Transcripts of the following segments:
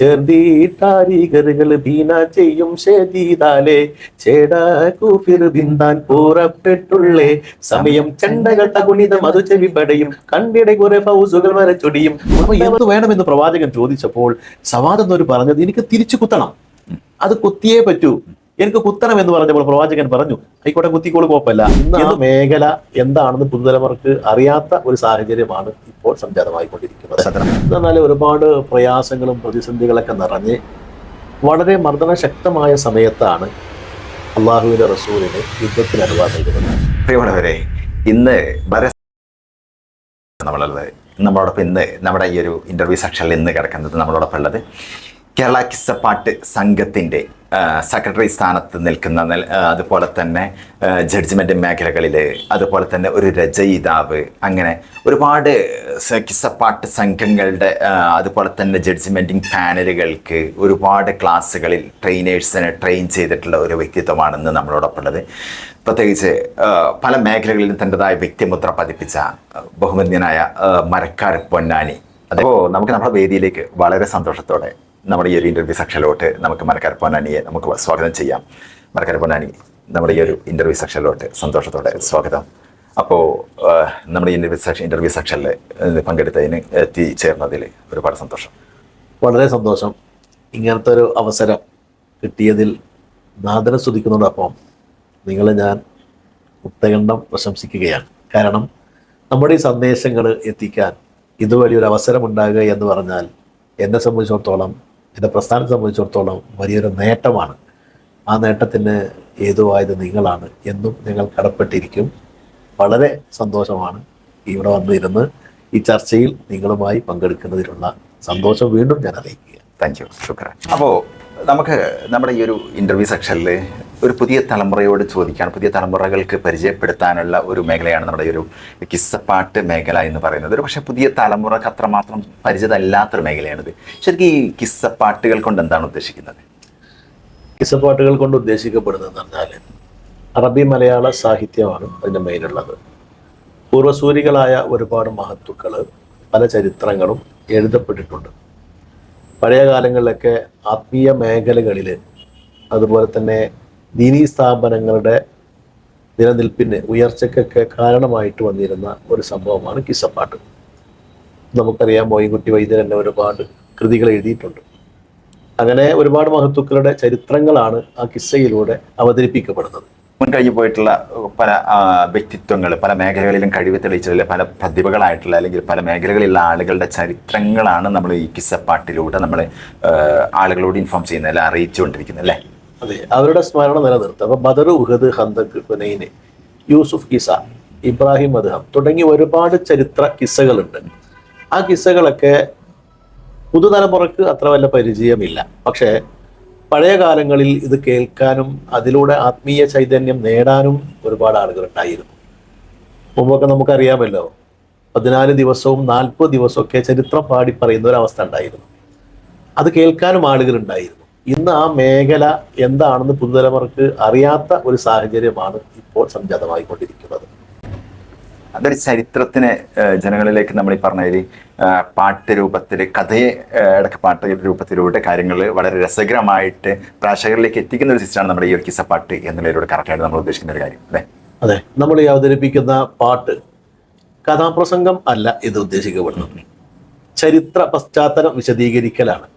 ചേർന്നീട്ടാരികറുകൾ ബീന ചെയ്യും ഷെദീദാലേ ചേടാകൂഫിർ ബിന്ദാൻ പൂറപ്പെട്ടുള്ളേ സമയം ചെണ്ടകൾ തകുണിതം അത് ചെവിപടയും കണ്ടിടെ കുറെ ഫൗസുകൾ വരച്ചൊടിയും. അപ്പൊ എന്ത് വേണമെന്ന് പ്രവാചകൻ ചോദിച്ചപ്പോൾ സവാദ് എന്നൊരു പറഞ്ഞത് എനിക്ക് തിരിച്ചു കുത്തണം, അത് കുത്തിയേ പറ്റൂ, എനിക്ക് കുത്തണം എന്ന് പറഞ്ഞപ്പോൾ പ്രവാചകൻ പറഞ്ഞു ആയിക്കോട്ടെ കുത്തിക്കോള് കുഴപ്പമില്ല. ഇന്ന് മേഖല എന്താണെന്ന് പുതുതലമുറക്ക് അറിയാത്ത ഒരു സാഹചര്യമാണ് ഇപ്പോൾ സംജാതമായിക്കൊണ്ടിരിക്കുന്നത്. എന്നാൽ ഒരുപാട് പ്രയാസങ്ങളും പ്രതിസന്ധികളൊക്കെ നിറഞ്ഞ് വളരെ മർദ്ദന ശക്തമായ സമയത്താണ് അള്ളാഹുവിന്റെ റസൂലിന് യുദ്ധത്തിന് അനുവാദം നൽകുന്നത്. പ്രിയമുള്ളവരെ, ഇന്ന് നമ്മളോടൊപ്പം ഇന്ന് നമ്മുടെ ഈ ഒരു ഇന്റർവ്യൂ സെക്ഷനിൽ ഇന്ന് കിടക്കുന്നത് നമ്മളോടൊപ്പം ഉള്ളത് കേരള കിസ്സപ്പാട്ട് സംഘത്തിൻ്റെ സെക്രട്ടറി സ്ഥാനത്ത് നിൽക്കുന്ന, അതുപോലെ തന്നെ ജഡ്ജ്മെൻ്റ് മേഖലകളിൽ, അതുപോലെ തന്നെ ഒരു രചയിതാവ്, അങ്ങനെ ഒരുപാട് കിസ്സപ്പാട്ട് സംഘങ്ങളുടെ അതുപോലെ തന്നെ ജഡ്ജ്മെൻറ്റിംഗ് പാനലുകൾക്ക് ഒരുപാട് ക്ലാസ്സുകളിൽ ട്രെയിനേഴ്സിനെ ട്രെയിൻ ചെയ്തിട്ടുള്ള ഒരു വ്യക്തിത്വമാണെന്ന് നമ്മളോടൊപ്പം ഉള്ളത്. പ്രത്യേകിച്ച് പല മേഖലകളിലും തൻ്റെതായ വ്യക്തിമുദ്ര പതിപ്പിച്ച ബഹുമാന്യനായ മരക്കാർ പൊന്നാനി. അപ്പോൾ നമുക്ക് നമ്മുടെ വേദിയിലേക്ക് വളരെ സന്തോഷത്തോടെ നമ്മുടെ ഈ ഒരു ഇൻ്റർവ്യൂ സെക്ഷനിലോട്ട് നമുക്ക് മരക്കാർ പൊന്നാനിയെ നമുക്ക് സ്വാഗതം ചെയ്യാം. മരക്കാർ പൊന്നാനി, നമ്മുടെ ഈ ഒരു ഇൻ്റർവ്യൂ സെക്ഷനിലോട്ട് സന്തോഷത്തോടെ സ്വാഗതം. അപ്പോൾ നമ്മുടെ ഇൻ്റർവ്യൂ സെക്ഷനിൽ പങ്കെടുത്തതിന് എത്തിച്ചേർന്നതിൽ ഒരുപാട് സന്തോഷം. വളരെ സന്തോഷം. ഇങ്ങനത്തെ ഒരു അവസരം കിട്ടിയതിൽ നാദരം സ്തുതിക്കുന്നതോടൊപ്പം നിങ്ങളെ ഞാൻ മുക്തകണ്ഠം പ്രശംസിക്കുകയാണ്. കാരണം നമ്മുടെ ഈ സന്ദേശങ്ങൾ എത്തിക്കാൻ ഇതുവഴിയൊരു അവസരം ഉണ്ടാകുക എന്ന് പറഞ്ഞാൽ എന്നെ സംബന്ധിച്ചിടത്തോളം, എൻ്റെ പ്രസ്ഥാനത്തെ സംബന്ധിച്ചിടത്തോളം വലിയൊരു നേട്ടമാണ്. ആ നേട്ടത്തിന് ഹേതുവായത് നിങ്ങളാണ്. എന്നും ഞങ്ങൾ കടപ്പെട്ടിരിക്കും. വളരെ സന്തോഷമാണ് ഇവിടെ വന്നിരുന്ന് ഈ ചർച്ചയിൽ നിങ്ങളുമായി പങ്കെടുക്കുന്നതിലുള്ള സന്തോഷം വീണ്ടും ഞാൻ അറിയിക്കുക. താങ്ക് യു, ശുക്രാൻ. അപ്പോൾ നമുക്ക് നമ്മുടെ ഈ ഒരു ഇൻ്റർവ്യൂ സെക്ഷനിൽ ഒരു പുതിയ തലമുറയോട് ചോദിക്കാൻ, പുതിയ തലമുറകൾക്ക് പരിചയപ്പെടുത്താനുള്ള ഒരു മേഖലയാണ് നമ്മുടെ ഈ ഒരു കിസ്സപ്പാട്ട് മേഖല എന്ന് പറയുന്നത്. ഒരു പക്ഷേ പുതിയ തലമുറക്ക് അത്രമാത്രം പരിചിതമല്ലാത്തൊരു മേഖലയാണിത്. ശരിക്കും ഈ കിസ്സപ്പാട്ടുകൾ കൊണ്ട് എന്താണ് ഉദ്ദേശിക്കുന്നത്? കിസ്സപ്പാട്ടുകൾ കൊണ്ട് ഉദ്ദേശിക്കപ്പെടുന്നതെന്ന് പറഞ്ഞാൽ അറബി മലയാള സാഹിത്യമാണ് അതിൻ്റെ മെയിനുള്ളത്. പൂർവ്വസൂരികളായ ഒരുപാട് മഹത്തുക്കൾ, പല ചരിത്രങ്ങളും എഴുതപ്പെട്ടിട്ടുണ്ട്. പഴയ കാലങ്ങളിലൊക്കെ ആത്മീയ മേഖലകളിൽ, അതുപോലെ തന്നെ ദീനീ സ്ഥാപനങ്ങളുടെ നിലനിൽപ്പിന്, ഉയർച്ചയ്ക്കൊക്കെ കാരണമായിട്ട് വന്നിരുന്ന ഒരു സംഭവമാണ് കിസ്സപ്പാട്ട്. നമുക്കറിയാം, മോയിൻകുട്ടി വൈദ്യർ തന്നെ ഒരുപാട് കൃതികൾ എഴുതിയിട്ടുണ്ട്. അങ്ങനെ ഒരുപാട് മഹത്തുക്കളുടെ ചരിത്രങ്ങളാണ് ആ കിസ്സയിലൂടെ അവതരിപ്പിക്കപ്പെടുന്നത്. മുൻകഴിഞ്ഞു പോയിട്ടുള്ള പല വ്യക്തിത്വങ്ങൾ, പല മേഖലകളിലും കഴിവ് തെളിയിച്ചിട്ടുള്ള പല പ്രതിഭകളായിട്ടുള്ള അല്ലെങ്കിൽ പല മേഖലകളിലുള്ള ആളുകളുടെ ചരിത്രങ്ങളാണ് നമ്മൾ ഈ കിസ്സപ്പാട്ടിലൂടെ നമ്മൾ ആളുകളോട് ഇൻഫോം ചെയ്യുന്നത്, അല്ലെ, അറിയിച്ചുകൊണ്ടിരിക്കുന്നത്, അല്ലേ? അതെ, അവരുടെ സ്മരണ നിലനിർത്തുക. അപ്പോൾ ബദർ, ഉഹദ്, ഖന്തക്, ഹുനൈൻ, യൂസുഫ് കിസ്സ, ഇബ്രാഹിം അദ്ഹം തുടങ്ങി ഒരുപാട് ചരിത്ര കിസ്സകളുണ്ട്. ആ കിസ്സകളൊക്കെ പുതുതലമുറക്ക് അത്ര വല്ല പരിചയമില്ല. പക്ഷേ പഴയ കാലങ്ങളിൽ ഇത് കേൾക്കാനും അതിലൂടെ ആത്മീയ ചൈതന്യം നേടാനും ഒരുപാട് ആളുകളുണ്ടായിരുന്നു. മുമ്പൊക്കെ നമുക്കറിയാമല്ലോ, 14 ദിവസവും 40 ദിവസമൊക്കെ ചരിത്രം പാടി പറയുന്ന ഒരവസ്ഥ ഉണ്ടായിരുന്നു. അത് കേൾക്കാനും ആളുകളുണ്ടായിരുന്നു. ഇന്ന് ആ മേഖല എന്താണെന്ന് പുതുതലമുറക്ക് അറിയാത്ത ഒരു സാഹചര്യമാണ് ഇപ്പോൾ സംജാതമായിക്കൊണ്ടിരിക്കുന്നത്. അതൊരു ചരിത്രത്തിന് ജനങ്ങളിലേക്ക് നമ്മൾ ഈ പറഞ്ഞതിൽ പാട്ട് രൂപത്തിൽ, കഥയെ ഇടയ്ക്ക് പാട്ട് രൂപത്തിലൂടെ കാര്യങ്ങൾ വളരെ രസകരമായിട്ട് പ്രേക്ഷകരിലേക്ക് എത്തിക്കുന്ന ഒരു സിസ്റ്റമാണ് നമ്മുടെ ഈ ഒരു കിസ്സപ്പാട്ട് എന്നുള്ളതിലൂടെ കറക്റ്റായിട്ട് നമ്മൾ ഉദ്ദേശിക്കുന്ന ഒരു കാര്യം, അല്ലേ? അതെ, നമ്മൾ ഈ അവതരിപ്പിക്കുന്ന പാട്ട് കഥാപ്രസംഗം അല്ല ഇത് ഉദ്ദേശിക്കപ്പെടുന്നത്. ചരിത്ര പശ്ചാത്തലം വിശദീകരിക്കലാണ്.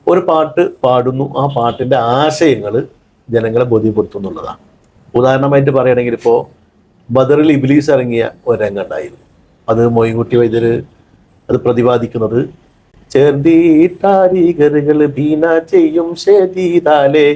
ഒരു പാട്ട് പാടുന്നു, ആ പാട്ടിൻ്റെ ആശയങ്ങൾ ജനങ്ങളെ ബോധ്യപ്പെടുത്തുന്നുള്ളതാണ്. ഉദാഹരണമായിട്ട് പറയുകയാണെങ്കിൽ ഇപ്പോൾ ബദറിൽ ഇബ്ലീസ് ഇറങ്ങിയ ഒരു രംഗം ഉണ്ടായിരുന്നു. അത് മോയിൻകുട്ടി വൈദ്യർ അത് പ്രതിപാദിക്കുന്നത് ചേർന്നീട്ടാരികറുകൾ ബീന ചെയ്യും ഷെദീദാലേ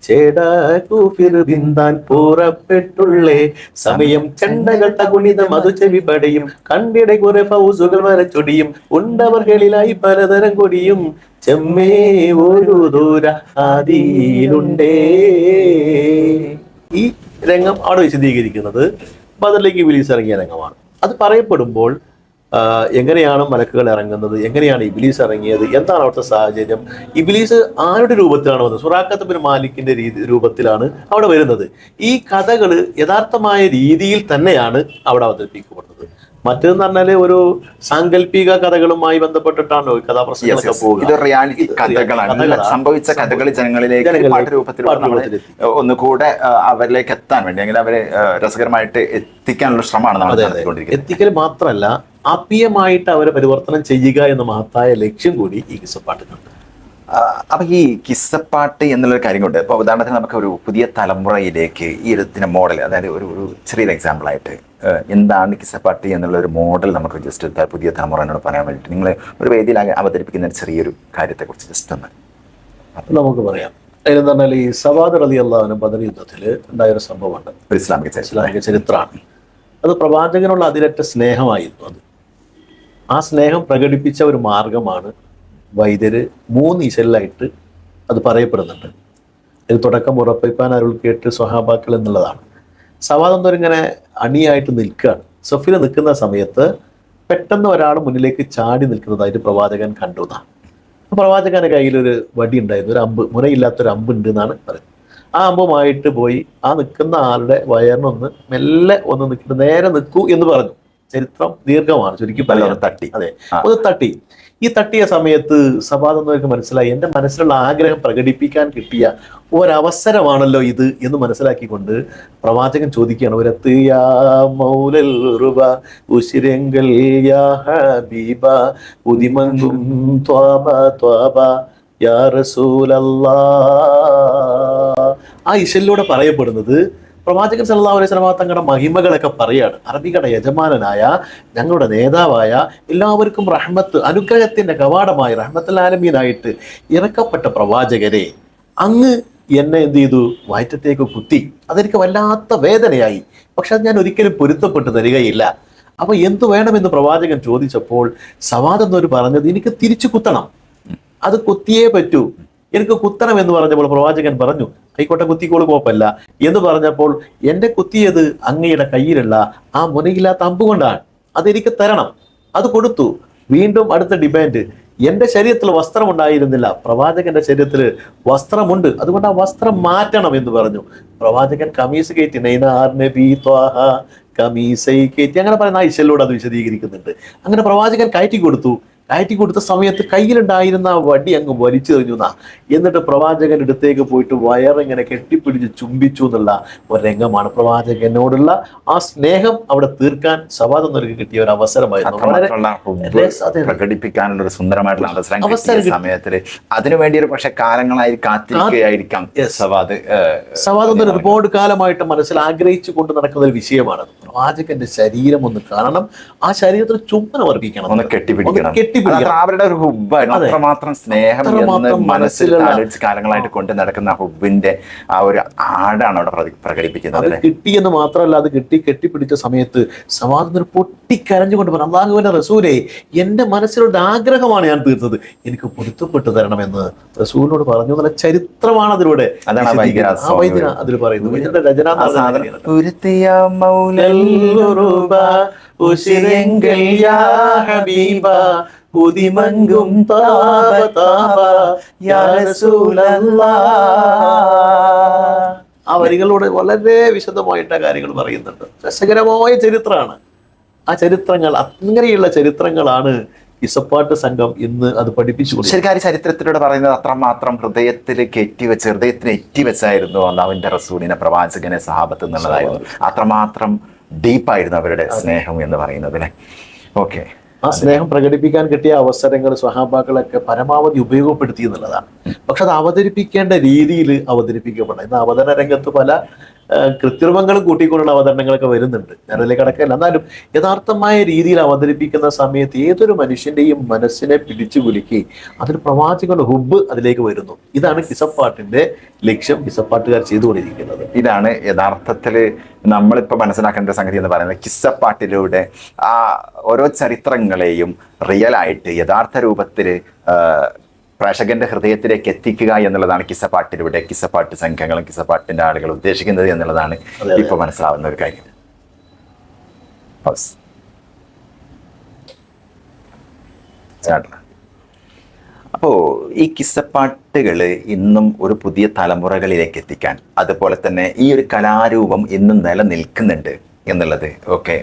ചേടാകൂഫിർ ബിന്ദാൻ പൂറപ്പെട്ടുള്ളേ സമയം ചെണ്ടകൾ തകുണിതം അത് ചെവിപടയും കണ്ടിടെ കുറെ ഫൗസുകൾ വരച്ചൊടിയും ഉണ്ടവർകളിലായി പലതരം കൊടിയും ചെമ്മേ ഒരു ദൂര ആദിയിലുണ്ടേ. ഈ രംഗം അവിടെ വിശദീകരിക്കുന്നത് ബദറിലേക്ക് ഇബ്ലീസ് ഇറങ്ങിയ രംഗമാണ്. അത് പറയപ്പെടുമ്പോൾ എങ്ങനെയാണ് മലക്കുകൾ ഇറങ്ങുന്നത്, എങ്ങനെയാണ് ഇബ്ലീസ് ഇറങ്ങിയത്, എന്താണ് അവിടുത്തെ സാഹചര്യം, ഇബ്ലീസ് ആരുടെ രൂപത്തിലാണ് വന്നത്, സുറാഖത്ത് ബിൻ മാലിക്കിന്റെ രൂപത്തിലാണ് അവിടെ വരുന്നത്. ഈ കഥകൾ യഥാർത്ഥമായ രീതിയിൽ തന്നെയാണ് അവിടെ അവതരിപ്പിക്കപ്പെടുന്നത്. മറ്റേന്ന് പറഞ്ഞാല് ഒരു സാങ്കല്പിക കഥകളുമായി ബന്ധപ്പെട്ടിട്ടാണ് കഥാപ്രസംഗങ്ങളൊക്കെ പോവുക. ഇത് റിയാലിറ്റി കഥകളാണ്, സംഭവിച്ച കഥകൾ ജനങ്ങളിലേക്ക് പാഠരൂപത്തിലൂടെ നമ്മളെ ഒന്നുകൂടെ അവരിലേക്ക് എത്താൻ വേണ്ടി അല്ലെങ്കിൽ അവരെ രസകരമായിട്ട് എത്തിക്കാനുള്ള ശ്രമമാണ് നമ്മൾ നടത്തിക്കൊണ്ടിരിക്കുന്നത്. എത്തിക്കൽ മാത്രമല്ല, ആത്മീയമായിട്ട് അവരെ പരിവർത്തനം ചെയ്യുക എന്ന മഹത്തായ ലക്ഷ്യം കൂടി ഈ കിസ്സപ്പാട്ടിനുണ്ട്. അപ്പൊ ഈ കിസ്സപ്പാട്ട് എന്നുള്ളൊരു കാര്യം കൊണ്ട് ഇപ്പോൾ ഉദാഹരണത്തിന് നമുക്ക് ഒരു പുതിയ തലമുറയിലേക്ക് ഈ ഒരു മോഡൽ, അതായത് ഒരു ചെറിയൊരു എക്സാമ്പിൾ ആയിട്ട് എന്താണ് കിസ്സപ്പാട്ട് എന്നുള്ള ഒരു മോഡൽ നമുക്ക് ജസ്റ്റ് പുതിയ തലമുറയോട് പറയാൻ വേണ്ടിയിട്ട് നിങ്ങൾ ഒരു വേദിയിൽ അവതരിപ്പിക്കുന്ന ചെറിയൊരു കാര്യത്തെക്കുറിച്ച് ജസ്റ്റ് ഒന്ന് നമുക്ക് പറയാം. അതിനെന്ന് പറഞ്ഞാൽ ഈ സവാദ് റളിയല്ലാഹു ബദർ യുദ്ധത്തിൽ ഉണ്ടായൊരു സംഭവമുണ്ട്. ഒരു ഇസ്ലാമിക ചരിത്രമാണ്. അത് പ്രവാചകനുള്ള അതിരറ്റ സ്നേഹമായിരുന്നു. ആ സ്നേഹം പ്രകടിപ്പിച്ച ഒരു മാർഗമാണ് വൈദ്യര് 3 ഇശലിലായിട്ട് അത് പറയപ്പെടുന്നുണ്ട്. ഇത് തുടക്കം ഉറപ്പിപ്പാൻ അരുൾ കേട്ട് സ്വഹാബാക്കൾ എന്നുള്ളതാണ്. സവാദം ഇങ്ങനെ അണിയായിട്ട് നിൽക്കുകയാണ്. സഫിൽ നിൽക്കുന്ന സമയത്ത് പെട്ടെന്ന് ഒരാൾ മുന്നിലേക്ക് ചാടി നിൽക്കുന്നതായിട്ട് പ്രവാചകൻ കണ്ടുന്നാണ്. പ്രവാചകന്റെ കയ്യിലൊരു വടി ഉണ്ടായിരുന്നു, ഒരു അമ്പ്, മുനയില്ലാത്തൊരു അമ്പ് ഉണ്ട് എന്നാണ് പറയുന്നത്. ആ അമ്പുമായിട്ട് പോയി ആ നിൽക്കുന്ന ആളുടെ വയറിനൊന്ന് മെല്ലെ ഒന്ന് നിൽക്കിട്ട് നേരെ നിൽക്കൂ എന്ന് പറഞ്ഞു. ചരിത്രം ദീർഘമാണ്, ചുരുക്കി പറയാൻ. തട്ടി, അതെ, ഒന്ന് തട്ടി. ഈ തട്ടിയ സമയത്ത് സവാദെന്നവർക്ക് മനസ്സിലായി, എൻ്റെ മനസ്സിലുള്ള ആഗ്രഹം പ്രകടിപ്പിക്കാൻ കിട്ടിയ ഒരവസരമാണല്ലോ ഇത് എന്ന് മനസ്സിലാക്കിക്കൊണ്ട് പ്രവാചകൻ ചോദിക്കുകയാണ്, ഒരത്ത് യാ മൗലൽ റുബ ഉശിരങ്കൽ യാ ഹബീബ ഉദിമങ്കും ത്വാബ ത്വാബ യാ റസൂലല്ലാഹ്. ആ ഇശലിലൂടെ പറയപ്പെടുന്നത് പ്രവാചകൻ സല്ലല്ലാഹു അലൈഹി വസല്ലം തങ്ങളുടെ മഹിമകളൊക്കെ പറയാണ്. അറബികളുടെ യജമാനനായ, ഞങ്ങളുടെ നേതാവായ, എല്ലാവർക്കും റഹ്മത്ത്, അനുഗ്രഹത്തിന്റെ കവാടമായി റഹ്മത്തുൽ ആലമീനായിട്ട് ഇറക്കപ്പെട്ട പ്രവാചകരെ, അങ്ങ് എന്നെ എന്ത് ചെയ്തു? വയറ്റത്തേക്ക് കുത്തി. അതെനിക്ക് വല്ലാത്ത വേദനയായി. പക്ഷെ അത് ഞാൻ ഒരിക്കലും പൊരുത്തപ്പെട്ട് തരികയില്ല. അപ്പൊ എന്തു വേണമെന്ന് പ്രവാചകൻ ചോദിച്ചപ്പോൾ സവാദ് എന്നൊരു പറഞ്ഞത്, എനിക്ക് തിരിച്ചു കുത്തണം, അത് കുത്തിയേ പറ്റൂ, എനിക്ക് കുത്തണം എന്ന് പറഞ്ഞപ്പോൾ പ്രവാചകൻ പറഞ്ഞു, ആയിക്കോട്ടെ കുത്തിക്കോള്, കുഴപ്പമില്ല എന്ന് പറഞ്ഞപ്പോൾ, എന്റെ കുത്തിയത് അങ്ങയുടെ കയ്യിലുള്ള ആ മുനയില്ലാത്ത അമ്പ് കൊണ്ടാണ്, അതെനിക്ക് തരണം. അത് കൊടുത്തു. വീണ്ടും അടുത്ത ഡിമാൻഡ്, എന്റെ ശരീരത്തിൽ വസ്ത്രം ഉണ്ടായിരുന്നില്ല, പ്രവാചകന്റെ ശരീരത്തിൽ വസ്ത്രമുണ്ട്, അതുകൊണ്ട് ആ വസ്ത്രം മാറ്റണം എന്ന് പറഞ്ഞു. പ്രവാചകൻ കമീസ് കയറ്റി, കമീസൈ കയറ്റി, അങ്ങനെ പറയുന്ന ആ ഇശലിലൂടെ അത് വിശദീകരിക്കുന്നുണ്ട്. അങ്ങനെ പ്രവാചകൻ കയറ്റി കൊടുത്ത സമയത്ത് കയ്യിലുണ്ടായിരുന്ന വടി അങ്ങ് വലിച്ചു എറിഞ്ഞു. എന്നിട്ട് പ്രവാചകൻ അടുത്തേക്ക് പോയിട്ട് വയറിങ്ങനെ കെട്ടിപ്പിടിച്ച് ചുംബിച്ചു എന്നുള്ള ഒരു രംഗമാണ്. പ്രവാചകനോടുള്ള ആ സ്നേഹം അവിടെ തീർക്കാൻ സവാദ് എന്നവർക്ക് കിട്ടിയ ഒരു അവസരമായിരുന്നു. പ്രകടിപ്പിക്കാനുള്ള ഒരു സുന്ദരമായിട്ടുള്ള അവസരം സമയത്തില് അതിനുവേണ്ടി ഒരു പക്ഷെ കാലങ്ങളായി കാത്തിരിക്കുകയായിരിക്കാം സവാദ് എന്നൊരു ഒരുപാട് കാലമായിട്ട് മനസ്സിൽ ആഗ്രഹിച്ചു കൊണ്ട് നടക്കുന്ന ഒരു വിഷയമാണ്. പ്രവാചകന്റെ ശരീരം ഒന്ന് കാണണം, ആ ശരീരത്തിൽ ചുംബനം അർപ്പിക്കണം, ഒന്ന് കെട്ടിപ്പിടിക്കണം. അവരുടെ ഒരു ഹുബാണ്, അത്രമാത്രം സ്നേഹം മനസ്സിൽ കാലങ്ങളായിട്ട് കൊണ്ട് നടക്കുന്ന ഹുബിന്റെ ആ ഒരു ആടാണ് അവിടെ പ്രകടിപ്പിക്കുന്നത്. കിട്ടിയെന്ന് മാത്രമല്ല, അത് കെട്ടിപ്പിടിച്ച സമയത്ത് സവാദ് പൊട്ടിക്കരഞ്ഞുകൊണ്ട് പറഞ്ഞു, അല്ലാഹുവിന്റെ റസൂലേ, എന്റെ മനസ്സിലുള്ള ആഗ്രഹമാണ് ഞാൻ തീർത്തത്, എനിക്ക് പൊരുത്തപ്പെട്ടു തരണമെന്ന് റസൂലിനോട് പറഞ്ഞു എന്നുള്ള ചരിത്രമാണ് അതിലൂടെ. അതാണ് അതിൽ പറയുന്നത്. ഇതിന്റെ രചന ആ വരികളോട് വളരെ വിശദമായിട്ട് കാര്യങ്ങൾ പറയുന്നുണ്ട്. രസകരമായ ചരിത്രമാണ് ആ ചരിത്രങ്ങൾ. അങ്ങനെയുള്ള ചരിത്രങ്ങളാണ് കിസ്സപ്പാട്ട് സംഘം ഇന്ന് അത് പഠിപ്പിച്ചു. ശരിക്കും ചരിത്രത്തിലൂടെ പറയുന്നത് അത്രമാത്രം ഹൃദയത്തിൽ ഹൃദയത്തിന് എറ്റിവെച്ചായിരുന്നു അല്ലാഹുവിന്റെ റസൂലിനെ, പ്രവാചകനെ, സഹാബത്ത് എന്നുള്ളതായിരുന്നു. അത്രമാത്രം ഡീപ്പായിരുന്നു അവരുടെ സ്നേഹം എന്ന് പറയുന്നത് അല്ലേ. ഓക്കെ, ആ സ്നേഹം പ്രകടിപ്പിക്കാൻ കിട്ടിയ അവസരങ്ങൾ സ്വഹാബാക്കളൊക്കെ പരമാവധി ഉപയോഗപ്പെടുത്തി എന്നുള്ളതാണ്. പക്ഷെ അത് അവതരിപ്പിക്കേണ്ട രീതിയിൽ അവതരിപ്പിക്കപ്പെടണം. ഇന്ന് അവതരണ രംഗത്ത് പല കൃത്രിമങ്ങളും കൂട്ടിക്കൊണ്ടുള്ള അവതരണങ്ങളൊക്കെ വരുന്നുണ്ട്. ഞാനതിലേക്ക് കടക്കില്ല. എന്നാലും യഥാർത്ഥമായ രീതിയിൽ അവതരിപ്പിക്കുന്ന സമയത്ത് ഏതൊരു മനുഷ്യന്റെയും മനസ്സിനെ പിടിച്ചു കുലുക്കി അതൊരു പ്രവാചകന്റെ ഹുബ് അതിലേക്ക് വരുന്നു. ഇതാണ് കിസ്സപ്പാട്ടിന്റെ ലക്ഷ്യം, കിസ്സപ്പാട്ടുകാർ ചെയ്തുകൊണ്ടിരിക്കുന്നത്. ഇതാണ് യഥാർത്ഥത്തിൽ നമ്മളിപ്പോൾ മനസ്സിലാക്കേണ്ട സംഗതി എന്ന് പറയുന്നത്. കിസ്സപ്പാട്ടിലൂടെ ആ ഓരോ ചരിത്രങ്ങളെയും റിയലായിട്ട് യഥാർത്ഥ രൂപത്തിൽ പ്രേക്ഷകന്റെ ഹൃദയത്തിലേക്ക് എത്തിക്കുക എന്നുള്ളതാണ് കിസ്സപ്പാട്ടിലൂടെ കിസ്സപ്പാട്ട് സംഘങ്ങളും കിസ്സപ്പാട്ടിന്റെ ആളുകൾ ഉദ്ദേശിക്കുന്നത് എന്നുള്ളതാണ് ഇപ്പൊ മനസ്സിലാവുന്ന ഒരു കാര്യം. അപ്പോൾ ഈ കിസ്സപ്പാട്ടുകൾ ഇന്നും ഒരു പുതിയ തലമുറകളിലേക്ക് എത്തിക്കാൻ, അതുപോലെ തന്നെ ഈ ഒരു കലാരൂപം ഇന്നും നിലനിൽക്കുന്നുണ്ട്. എന്നുള്ളത് ഒക്കെ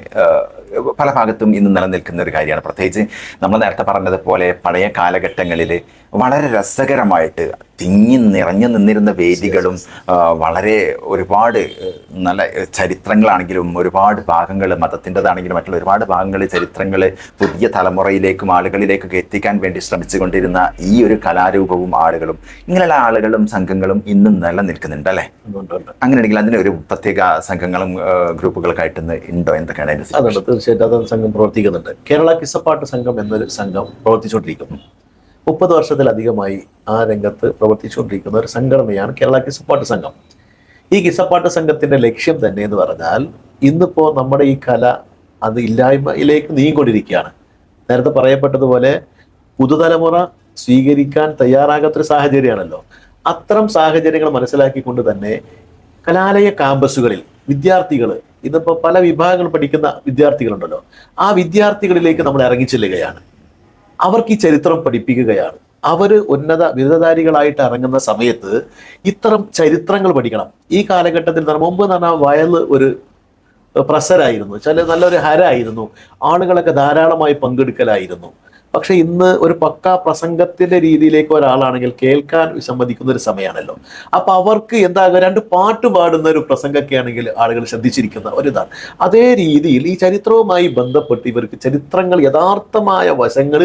പല ഭാഗത്തും ഇന്ന് നിലനിൽക്കുന്ന ഒരു കാര്യമാണ്. പ്രത്യേകിച്ച് നമ്മൾ നേരത്തെ പറഞ്ഞതുപോലെ പഴയ കാലഘട്ടങ്ങളിൽ വളരെ രസകരമായിട്ട് തിങ്ങി നിറഞ്ഞു നിന്നിരുന്ന വേദികളും വളരെ ഒരുപാട് നല്ല ചരിത്രങ്ങളാണെങ്കിലും ഒരുപാട് ഭാഗങ്ങൾ മതത്തിൻ്റെതാണെങ്കിലും മറ്റുള്ള ഒരുപാട് ഭാഗങ്ങൾ ചരിത്രങ്ങൾ പുതിയ തലമുറയിലേക്കും ആളുകളിലേക്കൊക്കെ എത്തിക്കാൻ വേണ്ടി ശ്രമിച്ചുകൊണ്ടിരുന്ന ഈ ഒരു കലാരൂപവും ആളുകളും ഇങ്ങനെയുള്ള ആളുകളും സംഘങ്ങളും ഇന്നും നിലനിൽക്കുന്നുണ്ട് അല്ലേ? അങ്ങനെയാണെങ്കിൽ അതിന് ഒരു പ്രത്യേക സംഘങ്ങളും ഗ്രൂപ്പുകൾക്കായിട്ട് ഉണ്ടോ? എന്തൊക്കെയാണ് അതിൻ്റെ? അതുണ്ട്, തീർച്ചയായിട്ടും അതൊരു സംഘം പ്രവർത്തിക്കുന്നുണ്ട്. കേരള കിസ്സപ്പാട്ട് സംഘം എന്നൊരു സംഘം പ്രവർത്തിച്ചുകൊണ്ടിരിക്കുന്നു. 30 വർഷത്തിലധികമായി ആ രംഗത്ത് പ്രവർത്തിച്ചുകൊണ്ടിരിക്കുന്ന ഒരു സംഘടനയാണ് കേരള കിസ്സപ്പാട്ട് സംഘം. ഈ കിസ്സപ്പാട്ട് സംഘത്തിന്റെ ലക്ഷ്യം തന്നെ എന്ന് പറഞ്ഞാൽ ഇന്നിപ്പോ നമ്മുടെ ഈ കല അത് ഇല്ലായ്മയിലേക്ക് നീങ്ങിക്കൊണ്ടിരിക്കുകയാണ്. നേരത്തെ പറയപ്പെട്ടതുപോലെ പുതുതലമുറ സ്വീകരിക്കാൻ തയ്യാറാകാത്തൊരു സാഹചര്യമാണല്ലോ. അത്തരം സാഹചര്യങ്ങൾ മനസ്സിലാക്കിക്കൊണ്ട് തന്നെ കലാലയ ക്യാമ്പസുകളിൽ വിദ്യാർത്ഥികൾ, ഇന്നിപ്പോൾ പല വിഭാഗങ്ങൾ പഠിക്കുന്ന വിദ്യാർത്ഥികളുണ്ടല്ലോ, ആ വിദ്യാർത്ഥികളിലേക്ക് നമ്മൾ ഇറങ്ങിച്ചെല്ലുകയാണ്. അവർക്ക് ഈ ചരിത്രം പഠിപ്പിക്കുകയാണ്. അവർ ഉന്നത ബിരുദധാരികളായിട്ട് ഇറങ്ങുന്ന സമയത്ത് ഇത്തരം ചരിത്രങ്ങൾ പഠിക്കണം. ഈ കാലഘട്ടത്തിൽ മുമ്പ് എന്ന് പറഞ്ഞാൽ വയൽ ഒരു പ്രസരായിരുന്നു, നല്ലൊരു ഹരായിരുന്നു, ആളുകളൊക്കെ ധാരാളമായി പങ്കെടുക്കലായിരുന്നു. പക്ഷെ ഇന്ന് ഒരു പക്കാ പ്രസംഗത്തിന്റെ രീതിയിലേക്ക് ഒരാളാണെങ്കിൽ കേൾക്കാൻ വിസമ്മതിക്കുന്ന ഒരു സമയമാണല്ലോ. അപ്പൊ അവർക്ക് എന്താകുക, 2 പാട്ട് പാടുന്ന ഒരു പ്രസംഗമൊക്കെ ആണെങ്കിൽ ആളുകൾ ശ്രദ്ധിച്ചിരിക്കുന്ന ഒരിതാണ്. അതേ രീതിയിൽ ഈ ചരിത്രവുമായി ബന്ധപ്പെട്ട് ഇവർക്ക് ചരിത്രങ്ങൾ യഥാർത്ഥമായ വശങ്ങൾ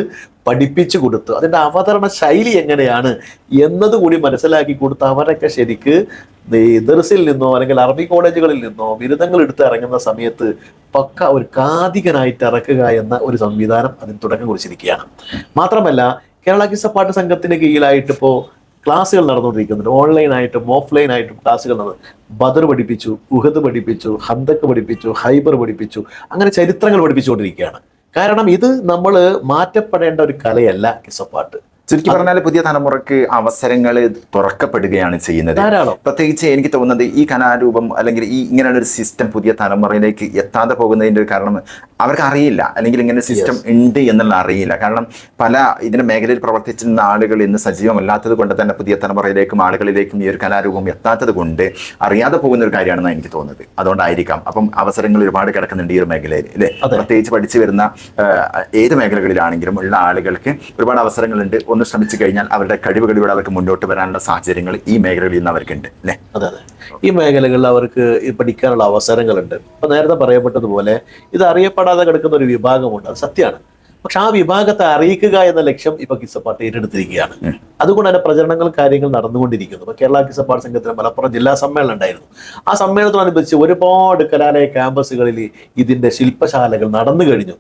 പഠിപ്പിച്ചു കൊടുത്ത് അതിൻ്റെ അവതരണ ശൈലി എങ്ങനെയാണ് എന്നതുകൂടി മനസ്സിലാക്കി കൊടുത്ത് അവരൊക്കെ ശരിക്ക് ദർസിൽ നിന്നോ അല്ലെങ്കിൽ അറബി കോളേജുകളിൽ നിന്നോ ബിരുദങ്ങൾ എടുത്ത് ഇറങ്ങുന്ന സമയത്ത് പക്ക ഒരു കാതികനായിട്ട് ഇറക്കുക എന്ന ഒരു സംവിധാനം അതിന് തുടക്കം കുറിച്ചിരിക്കുകയാണ്. മാത്രമല്ല കേരള കിസ്സപ്പാട്ട് സംഘത്തിന് കീഴിലായിട്ട് ഇപ്പോൾ ക്ലാസ്സുകൾ നടന്നുകൊണ്ടിരിക്കുന്നുണ്ട്. ഓൺലൈനായിട്ടും ഓഫ്ലൈനായിട്ടും ക്ലാസ്സുകൾ നടന്നു. ബദർ പഠിപ്പിച്ചു, ഉഹദ് പഠിപ്പിച്ചു, ഹന്തക്ക് പഠിപ്പിച്ചു, ഹൈബർ പഠിപ്പിച്ചു, അങ്ങനെ ചരിത്രങ്ങൾ പഠിപ്പിച്ചുകൊണ്ടിരിക്കുകയാണ്. കാരണം ഇത് നമ്മൾ മാറ്റപ്പെടേണ്ട ഒരു കലയല്ല കിസ്സപ്പാട്ട്. ചുരുക്കി പറഞ്ഞാൽ പുതിയ തലമുറക്ക് അവസരങ്ങൾ തുറക്കപ്പെടുകയാണ് ചെയ്യുന്നത്. പ്രത്യേകിച്ച് എനിക്ക് തോന്നുന്നത് ഈ കലാരൂപം അല്ലെങ്കിൽ ഈ ഇങ്ങനെയുള്ള ഒരു സിസ്റ്റം പുതിയ തലമുറയിലേക്ക് എത്താതെ പോകുന്നതിൻ്റെ ഒരു കാരണം അവർക്ക് അറിയില്ല, അല്ലെങ്കിൽ ഇങ്ങനെ സിസ്റ്റം ഉണ്ട് എന്നുള്ള അറിയില്ല. കാരണം പല ഇതിന്റെ മേഖലയിൽ പ്രവർത്തിച്ചിരുന്ന ആളുകൾ ഇന്ന് സജീവമല്ലാത്തത് കൊണ്ട് തന്നെ പുതിയ തലമുറയിലേക്കും ആളുകളിലേക്കും ഈ ഒരു കലാരൂപം എത്താത്തത് കൊണ്ട് അറിയാതെ പോകുന്ന ഒരു കാര്യമാണെന്ന് എനിക്ക് തോന്നുന്നത്. അതുകൊണ്ടായിരിക്കാം. അപ്പം അവസരങ്ങൾ ഒരുപാട് കിടക്കുന്നുണ്ട് ഈ ഒരു മേഖലയിൽ അല്ലേ? പ്രത്യേകിച്ച് പഠിച്ചു വരുന്ന ഏത് മേഖലകളിലാണെങ്കിലും ഉള്ള ആളുകൾക്ക് ഒരുപാട് അവസരങ്ങളുണ്ട്. ഒന്ന് ശ്രമിച്ചു കഴിഞ്ഞാൽ അവരുടെ കഴിവുകളിലൂടെ അവർക്ക് മുന്നോട്ട് വരാനുള്ള സാഹചര്യങ്ങൾ ഈ മേഖലകളിൽ നിന്ന് അവർക്കുണ്ട് അല്ലേ? അതെ, ഈ മേഖലകളിൽ അവർക്ക് പഠിക്കാനുള്ള അവസരങ്ങളുണ്ട്. ഇപ്പൊ നേരത്തെ പറയപ്പെട്ടതുപോലെ ഇത് അറിയപ്പെടാതെ കിടക്കുന്ന ഒരു വിഭാഗമുണ്ട്, അത് സത്യമാണ്. പക്ഷെ ആ വിഭാഗത്തെ അറിയിക്കുക എന്ന ലക്ഷ്യം ഇപ്പൊ കിസ്സപ്പാട്ട് ഏറ്റെടുത്തിരിക്കുകയാണ്. അതുകൊണ്ട് തന്നെ പ്രചരണങ്ങൾ കാര്യങ്ങൾ നടന്നുകൊണ്ടിരിക്കുന്നു. ഇപ്പൊ കേരള കിസ്സപ്പാട്ട് സംഘത്തിന് മലപ്പുറം ജില്ലാ സമ്മേളനം ഉണ്ടായിരുന്നു. ആ സമ്മേളനത്തോടനുബന്ധിച്ച് ഒരുപാട് കലാലയ ക്യാമ്പസുകളിൽ ഇതിന്റെ ശില്പശാലകൾ നടന്നു കഴിഞ്ഞു.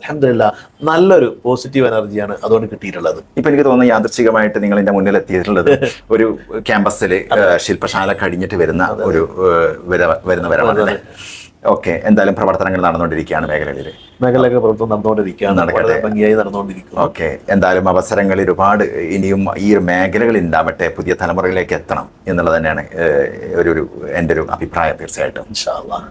അൽഹംദുലില്ലാഹ് നല്ലൊരു പോസിറ്റീവ് എനർജിയാണ് അതുകൊണ്ട് കിട്ടിയിട്ടുള്ളത്. ഇപ്പൊ എനിക്ക് തോന്നുന്നു യാദൃച്ഛികമായിട്ട് നിങ്ങൾ എന്റെ മുന്നിൽ എത്തിയിട്ടുള്ളത് ഒരു ക്യാമ്പസിൽ ശില്പശാല കഴിഞ്ഞിട്ട് വരുന്ന ഒരു വരുന്ന വരവാണ്. ഓക്കെ, എന്തായാലും പ്രവർത്തനങ്ങൾ നടന്നുകൊണ്ടിരിക്കുകയാണ് മേഖലയൊക്കെ പ്രവർത്തനം നടന്നുകൊണ്ടിരിക്കുകയാണ്, ഭംഗിയായി നടന്നുകൊണ്ടിരിക്കുന്നു. ഓക്കെ, എന്തായാലും അവസരങ്ങൾ ഒരുപാട് ഇനിയും ഈ ഒരു മേഖലകളിൽ ഉണ്ടാവട്ടെ, പുതിയ തലമുറയിലേക്ക് എത്തണം എന്നുള്ളത് തന്നെയാണ് എൻ്റെ ഒരു അഭിപ്രായം. തീർച്ചയായിട്ടും ഇൻഷാ അല്ലാഹ്.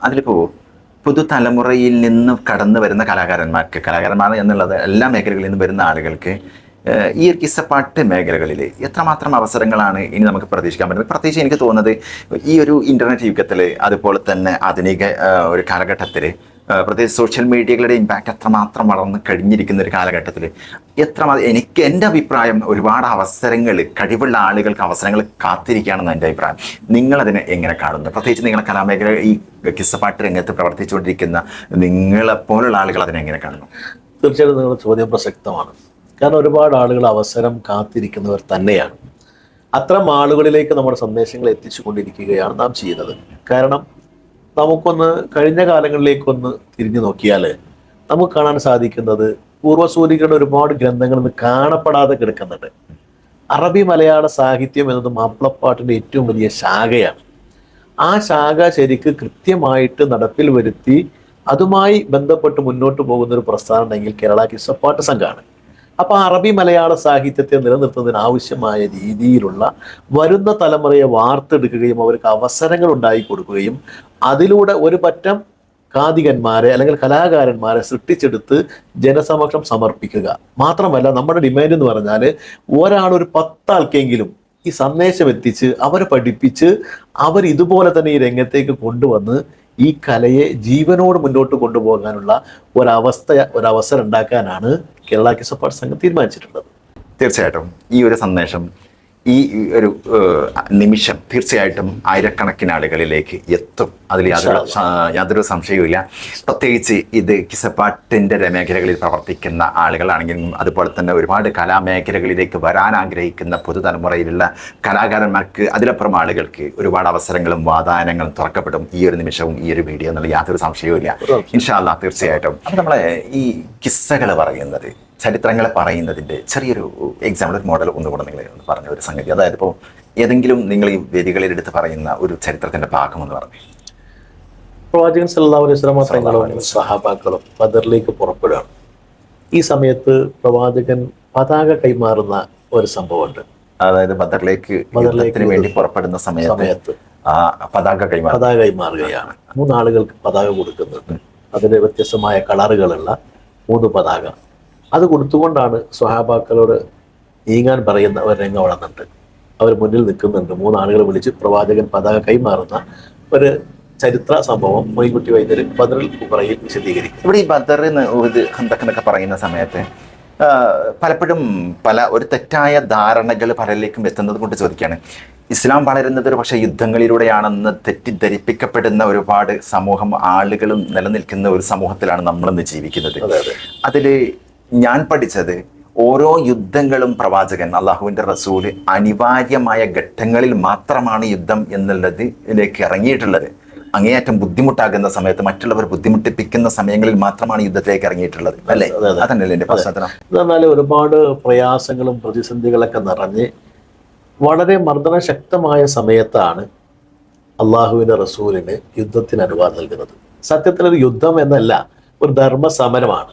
അതിലിപ്പോ പുതുതലമുറയിൽ നിന്ന് കടന്നു വരുന്ന കലാകാരന്മാർ എന്നുള്ളത് എല്ലാ മേഖലകളിൽ നിന്നും വരുന്ന ആളുകൾക്ക് ഈ ഒരു കിസ്സപ്പാട്ട് മേഖലകളിൽ എത്രമാത്രം അവസരങ്ങളാണ് ഇനി നമുക്ക് പ്രതീക്ഷിക്കാൻ പറ്റുന്നത്? പ്രത്യേകിച്ച് എനിക്ക് തോന്നുന്നത് ഈ ഒരു ഇന്റർനെറ്റ് യുഗത്തിൽ, അതുപോലെ തന്നെ ആധുനിക ഒരു കാലഘട്ടത്തിൽ, പ്രത്യേകിച്ച് സോഷ്യൽ മീഡിയകളുടെ ഇമ്പാക്റ്റ് എത്രമാത്രം വളർന്ന് കഴിഞ്ഞിരിക്കുന്ന ഒരു കാലഘട്ടത്തിൽ എനിക്ക് എൻ്റെ അഭിപ്രായം ഒരുപാട് അവസരങ്ങൾ, കഴിവുള്ള ആളുകൾക്ക് അവസരങ്ങൾ കാത്തിരിക്കുകയാണെന്ന് എൻ്റെ അഭിപ്രായം. നിങ്ങളതിനെ എങ്ങനെ കാണുന്നു? പ്രത്യേകിച്ച് നിങ്ങളെ കലാമേഖല ഈ കിസ്സപ്പാട്ട് രംഗത്ത് പ്രവർത്തിച്ചുകൊണ്ടിരിക്കുന്ന നിങ്ങളെപ്പോലുള്ള ആളുകൾ അതിനെങ്ങനെ കാണുന്നു? തീർച്ചയായിട്ടും നിങ്ങളുടെ ചോദ്യം പ്രസക്തമാണ്. കാരണം ഒരുപാട് ആളുകൾ അവസരം കാത്തിരിക്കുന്നവർ തന്നെയാണ്. അത്തരം ആളുകളിലേക്ക് നമ്മുടെ സന്ദേശങ്ങൾ എത്തിച്ചു കൊണ്ടിരിക്കുകയാണ് നാം ചെയ്യുന്നത്. കാരണം നമുക്കൊന്ന് കഴിഞ്ഞ കാലങ്ങളിലേക്കൊന്ന് തിരിഞ്ഞു നോക്കിയാൽ നമുക്ക് കാണാൻ സാധിക്കുന്നത് പൂർവ്വസൂരികളുടെ ഒരുപാട് ഗ്രന്ഥങ്ങൾ ഇന്ന് കാണപ്പെടാതെ കിടക്കുന്നുണ്ട്. അറബി മലയാള സാഹിത്യം എന്നത് മാപ്പിളപ്പാട്ടിൻ്റെ ഏറ്റവും വലിയ ശാഖയാണ്. ആ ശാഖ ശരിക്ക് കൃത്യമായിട്ട് നടപ്പിൽ വരുത്തി അതുമായി ബന്ധപ്പെട്ട് മുന്നോട്ട് പോകുന്ന ഒരു പ്രസ്ഥാനം ഉണ്ടെങ്കിൽ കേരള കിസ്സപ്പാട്ട് സംഘമാണ്. അപ്പോൾ അറബി മലയാള സാഹിത്യത്തെ നിലനിർത്തുന്നതിന് ആവശ്യമായ രീതിയിലുള്ള വരുന്ന തലമുറയെ വാർത്തെടുക്കുകയും അവർക്ക് അവസരങ്ങൾ ഉണ്ടായി കൊടുക്കുകയും അതിലൂടെ ഒരു പറ്റം കാതികന്മാരെ അല്ലെങ്കിൽ കലാകാരന്മാരെ സൃഷ്ടിച്ചെടുത്ത് ജനസമക്ഷം സമർപ്പിക്കുക. മാത്രമല്ല നമ്മുടെ ഡിമാൻഡ് എന്ന് പറഞ്ഞാൽ ഒരാൾ ഒരു 10 ആൾക്കെങ്കിലും ഈ സന്ദേശം എത്തിച്ച് അവരെ പഠിപ്പിച്ച് അവർ ഇതുപോലെ തന്നെ ഈ രംഗത്തേക്ക് കൊണ്ടുവന്ന് ഈ കലയെ ജീവനോട് മുന്നോട്ട് കൊണ്ടുപോകാനുള്ള ഒരവസരം ഉണ്ടാക്കാനാണ് കേരള കിസ്സപ്പാട്ട് സംഘം തീരുമാനിച്ചിട്ടുള്ളത്. തീർച്ചയായിട്ടും ഈ ഒരു സന്ദേശം, ഈ ഒരു നിമിഷം തീർച്ചയായിട്ടും ആയിരക്കണക്കിന് ആളുകളിലേക്ക് എത്തും. അതിൽ യാതൊരു സംശയവുമില്ല. പ്രത്യേകിച്ച് ഇത് കിസ്സപ്പാട്ടിൻ്റെ മേഖലകളിൽ പ്രവർത്തിക്കുന്ന ആളുകളാണെങ്കിലും അതുപോലെ തന്നെ ഒരുപാട് കലാമേഖലകളിലേക്ക് വരാൻ ആഗ്രഹിക്കുന്ന പുതുതലമുറയിലുള്ള കലാകാരന്മാർക്ക്, അതിലപ്പുറം ആളുകൾക്ക് ഒരുപാട് അവസരങ്ങളും വാതായനങ്ങളും തുറക്കപ്പെടും ഈ ഒരു നിമിഷവും ഈ ഒരു വീഡിയോ എന്നുള്ള യാതൊരു സംശയവുമില്ല. ഇൻഷാ അല്ലാഹ് തീർച്ചയായിട്ടും. അപ്പം നമ്മളെ ഈ കിസ്സകൾ പറയുന്നത്, ചരിത്രങ്ങളെ പറയുന്നതിൻ്റെ ചെറിയൊരു എക്സാമ്പിൾ, ഒരു മോഡൽ ഒന്നുകൂടെ നിങ്ങൾ പറഞ്ഞ ഒരു സംഗതി, അതായത് ഇപ്പോൾ ഏതെങ്കിലും നിങ്ങൾ ഈ വേദികളിൽ എടുത്ത് പറയുന്ന ഒരു ചരിത്രത്തിൻ്റെ ഭാഗമെന്ന് പറഞ്ഞു. പ്രവാചകൻ സല്ലല്ലാഹു അലൈഹി വസല്ലം തങ്ങളും സ്വഹാബാക്കളും ബദറിലേക്ക് പുറപ്പെടുകയാണ്. ഈ സമയത്ത് പ്രവാചകൻ പതാക കൈമാറുന്ന ഒരു സംഭവമുണ്ട്. അതായത് ബദറിലേക്ക് വേണ്ടി പുറപ്പെടുന്ന സമയത്ത് പതാക കൈമാറുകയാണ്. 3 ആളുകൾക്ക് പതാക കൊടുക്കുന്നുണ്ട്. അതിന് വ്യത്യസ്തമായ കളറുകളുള്ള 3 പതാക. അത് കൊടുത്തുകൊണ്ടാണ് സ്വഹാബാക്കളോട് നീങ്ങാൻ പറയുന്ന ഒരു രംഗം വളർന്നിട്ട് അവർ മുന്നിൽ നിൽക്കുന്നുണ്ട്. 3 ആളുകളെ വിളിച്ച് പ്രവാചകൻ പതാക കൈമാറുന്ന ഒരു ചരിത്ര സംഭവം മൊയ്ൻകുട്ടി വൈദ്യർ ബദറുൽ കുബ്രയിൽ വിശദീകരിക്കും. ഇവിടെ ഈ ബദർ എന്നൊക്കെ പറയുന്ന സമയത്ത് പലപ്പോഴും ഒരു തെറ്റായ ധാരണകൾ പലരിലേക്കും എത്തുന്നത് കൊണ്ട് ചോദിക്കുകയാണ്. ഇസ്ലാം വളരുന്നത് ഒരു പക്ഷേ യുദ്ധങ്ങളിലൂടെയാണെന്ന് തെറ്റിദ്ധരിപ്പിക്കപ്പെടുന്ന ഒരുപാട് ആളുകളും നിലനിൽക്കുന്ന ഒരു സമൂഹത്തിലാണ് നമ്മളിന്ന് ജീവിക്കുന്നത്. അതിൽ ഞാൻ പഠിച്ചത്, ഓരോ യുദ്ധങ്ങളും പ്രവാചകൻ അള്ളാഹുവിൻ്റെ റസൂല് അനിവാര്യമായ ഘട്ടങ്ങളിൽ മാത്രമാണ് യുദ്ധം എന്നുള്ളതിലേക്ക് ഇറങ്ങിയിട്ടുള്ളത്. അങ്ങേയറ്റം ബുദ്ധിമുട്ടാകുന്ന സമയത്ത്, മറ്റുള്ളവർ ബുദ്ധിമുട്ടിപ്പിക്കുന്ന സമയങ്ങളിൽ മാത്രമാണ് യുദ്ധത്തിലേക്ക് ഇറങ്ങിയിട്ടുള്ളത്, അല്ലേ? അതന്നല്ലേ എൻ്റെ പശ്ചാത്തലം? എന്നാൽ ഒരുപാട് പ്രയാസങ്ങളും പ്രതിസന്ധികളൊക്കെ നിറഞ്ഞ് വളരെ മർദ്ദന ശക്തമായ സമയത്താണ് അള്ളാഹുവിൻ്റെ റസൂലിന് യുദ്ധത്തിന് അനുവാദം നൽകുന്നത്. സത്യത്തിൽ ഒരു യുദ്ധം എന്നല്ല, ഒരു ധർമ്മസമരമാണ്.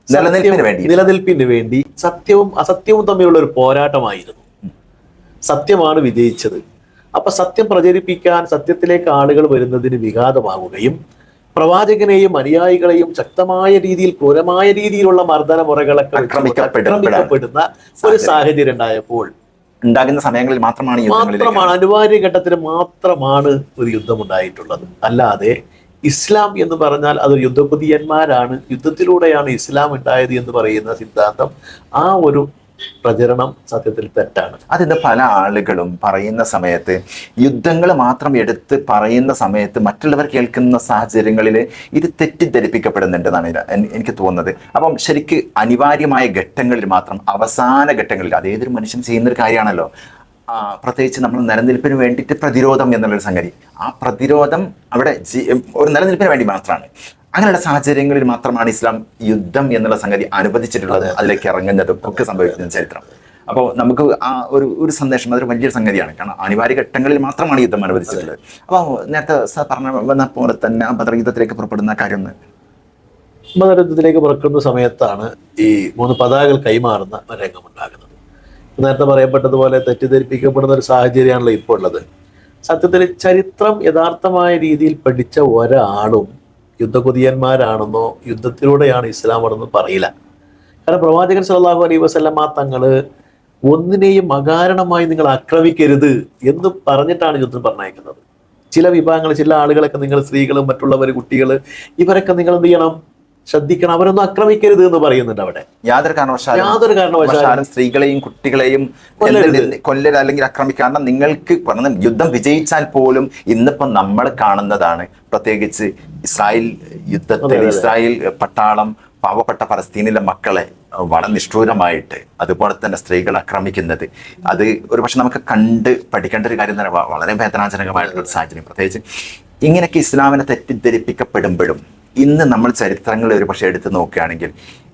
നിലനിൽപ്പിന് വേണ്ടി സത്യവും അസത്യവും തമ്മിലുള്ള ഒരു പോരാട്ടമായിരുന്നു. സത്യമാണ് വിജയിച്ചത്. അപ്പൊ സത്യം പ്രചരിപ്പിക്കാൻ, സത്യത്തിലേക്ക് ആളുകൾ വരുന്നതിന് വിഘാതമാവുകയും പ്രവാചകനെയും അനുയായികളെയും ശക്തമായ രീതിയിൽ, ക്രൂരമായ രീതിയിലുള്ള മർദ്ദന മുറകളൊക്കെ ആക്രമിക്കപ്പെടുന്ന ഒരു സാഹചര്യം ഉണ്ടായപ്പോൾ ഉണ്ടാകുന്ന സമയങ്ങളിൽ മാത്രമാണ് അനിവാര്യ ഘട്ടത്തിന് മാത്രമാണ് ഒരു യുദ്ധം ഉണ്ടായിട്ടുള്ളത്. അല്ലാതെ ഇസ്ലാം എന്ന് പറഞ്ഞാൽ അതൊരു യുദ്ധകുതിയന്മാരാണ്, യുദ്ധത്തിലൂടെയാണ് ഇസ്ലാം ഉണ്ടായത് എന്ന് പറയുന്ന സിദ്ധാന്തം, ആ ഒരു പ്രചരണം സത്യത്തിൽ തെറ്റാണ്. അതിന് പല ആളുകളും പറയുന്ന സമയത്ത്, യുദ്ധങ്ങൾ മാത്രം എടുത്ത് പറയുന്ന സമയത്ത് മറ്റുള്ളവർ കേൾക്കുന്ന സാഹചര്യങ്ങളിൽ ഇത് തെറ്റിദ്ധരിപ്പിക്കപ്പെടുന്നുണ്ടെന്നാണ് എനിക്ക് തോന്നുന്നത്. അപ്പം ശരിക്ക് അനിവാര്യമായ ഘട്ടങ്ങളിൽ മാത്രം, അവസാന ഘട്ടങ്ങളിൽ, അതേതൊരു മനുഷ്യൻ ചെയ്യുന്നൊരു കാര്യമാണല്ലോ. പ്രത്യേകിച്ച് നമ്മൾ നിലനിൽപ്പിന് വേണ്ടിയിട്ട് പ്രതിരോധം എന്നുള്ളൊരു സംഗതി, ആ പ്രതിരോധം അവിടെ ഒരു നിലനിൽപ്പിന് വേണ്ടി മാത്രമാണ്. അങ്ങനെയുള്ള സാഹചര്യങ്ങളിൽ മാത്രമാണ് ഇസ്ലാം യുദ്ധം എന്നുള്ള സംഗതി അനുവദിച്ചിട്ടുള്ളത്, അതിലേക്ക് ഇറങ്ങുന്നതും ഒക്കെ സംഭവിക്കുന്ന ചരിത്രം. അപ്പോൾ നമുക്ക് ആ ഒരു സന്ദേശം, അതൊരു വലിയൊരു സംഗതിയാണ്. കാരണം അനിവാര്യ ഘട്ടങ്ങളിൽ മാത്രമാണ് യുദ്ധം അനുവദിച്ചിട്ടുള്ളത്. അപ്പോൾ നേരത്തെ പറഞ്ഞ പോലെ തന്നെ ബദർ യുദ്ധത്തിലേക്ക് പുറപ്പെടുന്ന കാര്യം, ബദർ യുദ്ധത്തിലേക്ക് പുറപ്പെടുന്ന സമയത്താണ് ഈ 3 പതാകകൾ കൈമാറുന്ന ഒരു രംഗമുണ്ടാകുന്നത്. നേരത്തെ പറയപ്പെട്ടതുപോലെ തെറ്റിദ്ധരിപ്പിക്കപ്പെടുന്ന ഒരു സാഹചര്യമാണല്ലോ ഇപ്പോൾ ഉള്ളത്. സത്യത്തിൽ ചരിത്രം യഥാർത്ഥമായ രീതിയിൽ പഠിച്ച ഒരാളും യുദ്ധകുതിയന്മാരാണെന്നോ യുദ്ധത്തിലൂടെയാണ് ഇസ്ലാം ആണെന്നോ പറയില്ല. കാരണം പ്രവാചകൻ സല്ലല്ലാഹു അലൈഹി വസല്ലമ തങ്ങള് ഒന്നിനെയും അകാരണമായി നിങ്ങൾ ആക്രമിക്കരുത് എന്ന് പറഞ്ഞിട്ടാണ് യുദ്ധം പറഞ്ഞയക്കുന്നത്. ചില വിഭാഗങ്ങൾ, ചില ആളുകളൊക്കെ, നിങ്ങൾ സ്ത്രീകളും മറ്റുള്ളവർ, കുട്ടികൾ, ഇവരൊക്കെ നിങ്ങൾ എന്ത് ചെയ്യണം, ശ്രദ്ധിക്കണം, അവരൊന്നും ആക്രമിക്കരുത് എന്ന് പറയുന്നുണ്ട്. അവിടെ യാതൊരു കാരണവശാലും സ്ത്രീകളെയും കുട്ടികളെയും കൊല്ലരുത് അല്ലെങ്കിൽ ആക്രമിക്കാണ്ട്. നിങ്ങൾക്ക് യുദ്ധം വിജയിച്ചാൽ പോലും ഇന്നിപ്പം നമ്മൾ കാണുന്നതാണ്, പ്രത്യേകിച്ച് ഇസ്രായേൽ യുദ്ധത്തിൽ ഇസ്രായേൽ പട്ടാളം പാവപ്പെട്ട പലസ്തീനിലെ മക്കളെ വളരെ നിഷ്ഠൂരമായിട്ട്, അതുപോലെ തന്നെ സ്ത്രീകൾ ആക്രമിക്കുന്നത്, അത് ഒരു പക്ഷെ നമുക്ക് കണ്ട് പഠിക്കേണ്ട ഒരു കാര്യം തന്നെ. വളരെ വേദനാജനകമായിട്ടുള്ള സാഹചര്യം. പ്രത്യേകിച്ച് ഇങ്ങനെയൊക്കെ ഇസ്ലാമിനെ തെറ്റിദ്ധരിപ്പിക്കപ്പെടുമ്പോഴും ഇന്ന് നമ്മൾ ചരിത്രങ്ങൾ ഒരു പക്ഷേ എടുത്ത് നോക്കുകയാണെങ്കിൽ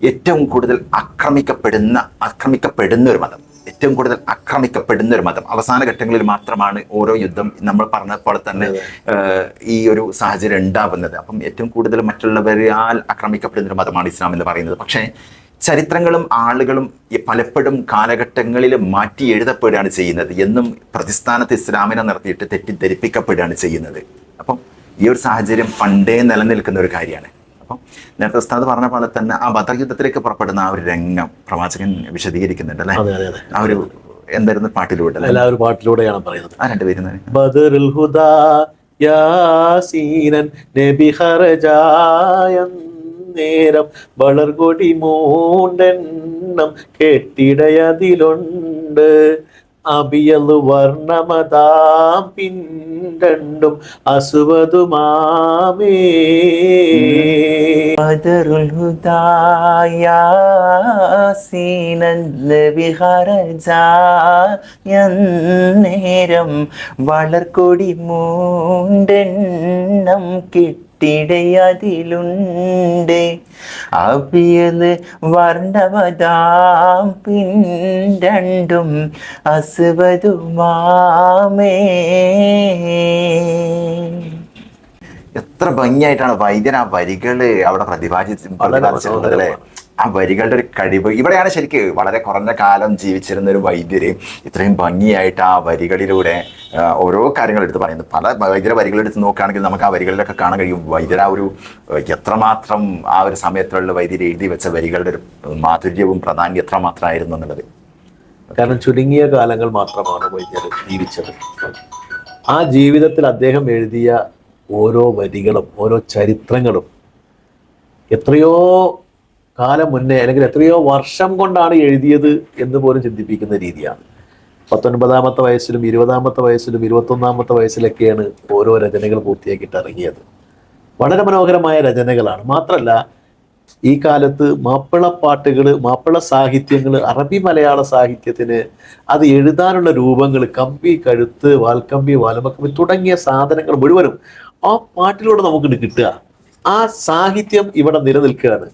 ഏറ്റവും കൂടുതൽ ആക്രമിക്കപ്പെടുന്ന ഒരു മതം, ഏറ്റവും കൂടുതൽ ആക്രമിക്കപ്പെടുന്ന ഒരു മതം, അവസാന ഘട്ടങ്ങളിൽ മാത്രമാണ് ഓരോ യുദ്ധം, നമ്മൾ പറഞ്ഞ പോലെ തന്നെ ഈ ഒരു സാഹചര്യം ഉണ്ടാവുന്നത്. അപ്പം ഏറ്റവും കൂടുതൽ മറ്റുള്ളവരാൽ ആക്രമിക്കപ്പെടുന്ന ഒരു മതമാണ് ഇസ്ലാം എന്ന് പറയുന്നത്. പക്ഷേ ചരിത്രങ്ങളും ആളുകളും പലപ്പോഴും കാലഘട്ടങ്ങളിൽ മാറ്റി എഴുതപ്പെടുകയാണ് ചെയ്യുന്നത്. എന്നും പ്രതിസ്ഥാനത്ത് ഇസ്ലാമിനെ നിർത്തിയിട്ട് തെറ്റിദ്ധരിപ്പിക്കപ്പെടുകയാണ് ചെയ്യുന്നത്. അപ്പം ഈ ഒരു സാഹചര്യം പണ്ടേ നിലനിൽക്കുന്ന ഒരു കാര്യമാണ്. അപ്പം നേരത്തെ ഉസ്താദ് പറഞ്ഞ പോലെ തന്നെ ആ ബദർ യുദ്ധത്തിലേക്ക് പുറപ്പെടുന്ന ആ ഒരു രംഗം പ്രവാചകൻ വിശദീകരിക്കുന്നുണ്ട്, അല്ലേ? ആ ഒരു എന്തായിരുന്നു പാട്ടിലൂടെ? എല്ലാവരും പാട്ടിലൂടെയാണ് പറയുന്നത്. ആ രണ്ടുപേരും ബദറുൽ ഹുദാ യാസീനൻ നബി ഖറജായ നേരം വളർകൊടി മൂണ്ടെണ്ണം കെട്ടിടയതിലുണ്ട് അബിയലു വർണ്ണമതാം പിണ്ടണ്ടും അസുവതുമാമേ. ബദറുൽ ഹുദാ യാസീനൻ നബി ഖറജായ നേരം വളർകൊടി മൂണ്ടെണ്ണം കിട്ടിടയതിലുണ്ട് അബിയല് വർണ്ണമതാം പിണ്ടണ്ടും അസുവതുമാമേ. എത്ര ഭംഗിയായിട്ടാണ് വൈദ്യൻ ആ വരികള് അവിടെ പ്രതിപാദിച്ചിട്ടുള്ളത് അല്ലേ? ആ വരികളുടെ ഒരു കഴിവ് ഇവിടെയാണ് ശരിക്ക് വളരെ കുറഞ്ഞ കാലം ജീവിച്ചിരുന്ന ഒരു വൈദ്യര് ഇത്രയും ഭംഗിയായിട്ട് ആ വരികളിലൂടെ ഓരോ കാര്യങ്ങൾ എടുത്ത് പറയുന്നത്. പല വൈദ്യര വരികൾ എടുത്ത് നോക്കുകയാണെങ്കിൽ നമുക്ക് ആ വരികളിലൊക്കെ കാണാൻ കഴിയും വൈദ്യര ഒരു എത്രമാത്രം ആ ഒരു സമയത്തുള്ള വൈദ്യര് എഴുതി വെച്ച വരികളുടെ ഒരു മാധുര്യവും പ്രാധാന്യം എത്രമാത്രമായിരുന്നു എന്നുള്ളത്. കാരണം ചുരുങ്ങിയ കാലങ്ങൾ മാത്രമാണ് വൈദ്യർ ജീവിച്ചത്. ആ ജീവിതത്തിൽ അദ്ദേഹം എഴുതിയ ഓരോ വരികളും ഓരോ ചരിത്രങ്ങളും എത്രയോ കാലം മുന്നേ അല്ലെങ്കിൽ എത്രയോ വർഷം കൊണ്ടാണ് എഴുതിയത് എന്ന് പോലും ചിന്തിപ്പിക്കുന്ന രീതിയാണ്. 19-ാമത്തെ വയസ്സിലും 20-ാമത്തെ വയസ്സിലും 21-ാമത്തെ വയസ്സിലൊക്കെയാണ് ഓരോ രചനകൾ പൂർത്തിയാക്കിയിട്ട് ഇറങ്ങിയത്. വളരെ മനോഹരമായ രചനകളാണ്. മാത്രമല്ല ഈ കാലത്ത് മാപ്പിളപ്പാട്ടുകൾ, മാപ്പിള സാഹിത്യങ്ങൾ, അറബി മലയാള സാഹിത്യത്തിന് അത് എഴുതാനുള്ള രൂപങ്ങൾ, കമ്പി, കഴുത്ത്, വാൽക്കമ്പി, വാലമക്കമ്പി തുടങ്ങിയ സാധനങ്ങൾ മുഴുവനും ആ പാട്ടിലൂടെ നമുക്ക് കിട്ടുക. ആ സാഹിത്യം ഇവിടെ നിലനിൽക്കുകയാണ്.